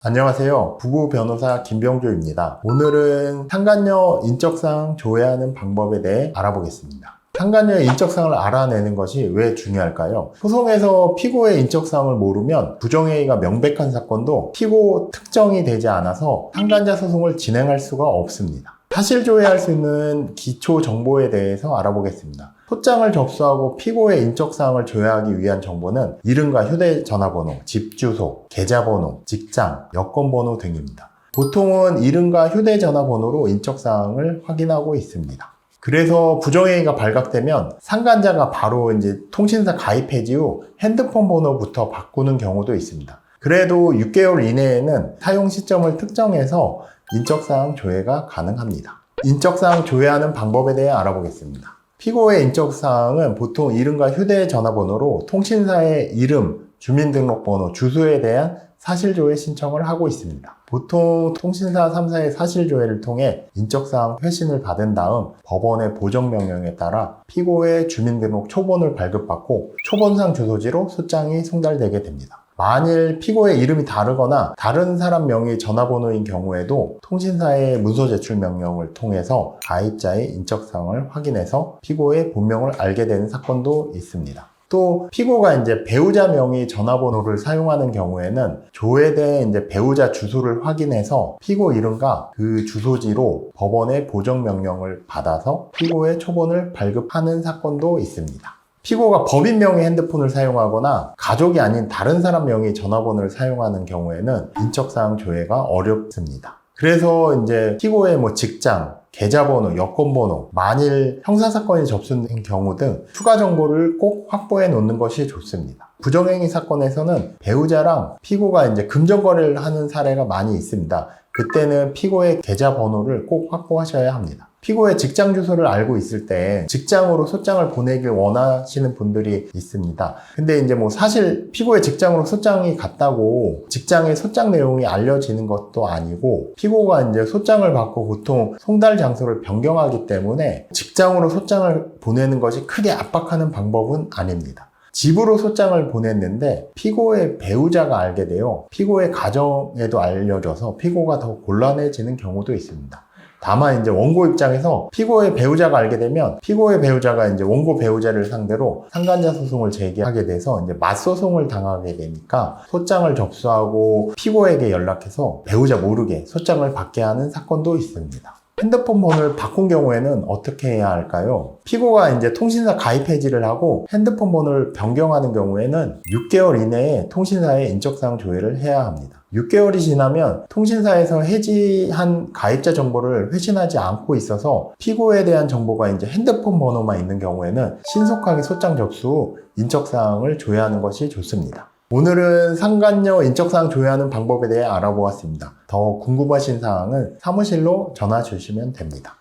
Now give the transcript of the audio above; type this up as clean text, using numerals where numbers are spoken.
안녕하세요. 부부 변호사 김병조입니다. 오늘은 상간녀 인적사항 조회하는 방법에 대해 알아보겠습니다. 상간녀의 인적사항을 알아내는 것이 왜 중요할까요? 소송에서 피고의 인적사항을 모르면 부정행위가 명백한 사건도 피고 특정이 되지 않아서 상간자 소송을 진행할 수가 없습니다. 사실 조회할 수 있는 기초 정보에 대해서 알아보겠습니다. 소장을 접수하고 피고의 인적사항을 조회하기 위한 정보는 이름과 휴대전화번호, 집주소, 계좌번호, 직장, 여권번호 등입니다. 보통은 이름과 휴대전화번호로 인적사항을 확인하고 있습니다. 그래서 부정행위가 발각되면 상간자가 바로 통신사 가입 해지 후 핸드폰 번호부터 바꾸는 경우도 있습니다. 그래도 6개월 이내에는 사용 시점을 특정해서 인적사항 조회가 가능합니다. 인적사항 조회하는 방법에 대해 알아보겠습니다. 피고의 인적사항은 보통 이름과 휴대전화번호로 통신사의 이름, 주민등록번호, 주소에 대한 사실조회 신청을 하고 있습니다. 보통 통신사 3사의 사실조회를 통해 인적사항 회신을 받은 다음 법원의 보정명령에 따라 피고의 주민등록 초본을 발급받고 초본상 주소지로 소장이 송달되게 됩니다. 만일 피고의 이름이 다르거나 다른 사람 명의 전화번호인 경우에도 통신사의 문서 제출 명령을 통해서 가입자의 인적사항을 확인해서 피고의 본명을 알게 되는 사건도 있습니다. 또 피고가 배우자 명의 전화번호를 사용하는 경우에는 조회된 배우자 주소를 확인해서 피고 이름과 그 주소지로 법원의 보정 명령을 받아서 피고의 초본을 발급하는 사건도 있습니다. 피고가 법인 명의 핸드폰을 사용하거나 가족이 아닌 다른 사람 명의 전화번호를 사용하는 경우에는 인적사항 조회가 어렵습니다. 그래서 피고의 직장, 계좌번호, 여권번호, 만일 형사사건이 접수된 경우 등 추가 정보를 꼭 확보해 놓는 것이 좋습니다. 부정행위 사건에서는 배우자랑 피고가 금전거래를 하는 사례가 많이 있습니다. 그때는 피고의 계좌번호를 꼭 확보하셔야 합니다. 피고의 직장 주소를 알고 있을 때 직장으로 소장을 보내길 원하시는 분들이 있습니다. 근데 사실 피고의 직장으로 소장이 갔다고 직장의 소장 내용이 알려지는 것도 아니고 피고가 소장을 받고 보통 송달 장소를 변경하기 때문에 직장으로 소장을 보내는 것이 크게 압박하는 방법은 아닙니다. 집으로 소장을 보냈는데 피고의 배우자가 알게 되어 피고의 가정에도 알려져서 피고가 더 곤란해지는 경우도 있습니다. 다만 원고 입장에서 피고의 배우자가 알게 되면 피고의 배우자가 원고 배우자를 상대로 상간자 소송을 제기하게 돼서 맞소송을 당하게 되니까 소장을 접수하고 피고에게 연락해서 배우자 모르게 소장을 받게 하는 사건도 있습니다. 핸드폰 번호를 바꾼 경우에는 어떻게 해야 할까요? 피고가 통신사 가입 해지를 하고 핸드폰 번호를 변경하는 경우에는 6개월 이내에 통신사에 인적사항 조회를 해야 합니다. 6개월이 지나면 통신사에서 해지한 가입자 정보를 회신하지 않고 있어서 피고에 대한 정보가 핸드폰 번호만 있는 경우에는 신속하게 소장 접수 후 인적사항을 조회하는 것이 좋습니다. 오늘은 상간녀 인적사항 조회하는 방법에 대해 알아보았습니다. 더 궁금하신 사항은 사무실로 전화 주시면 됩니다.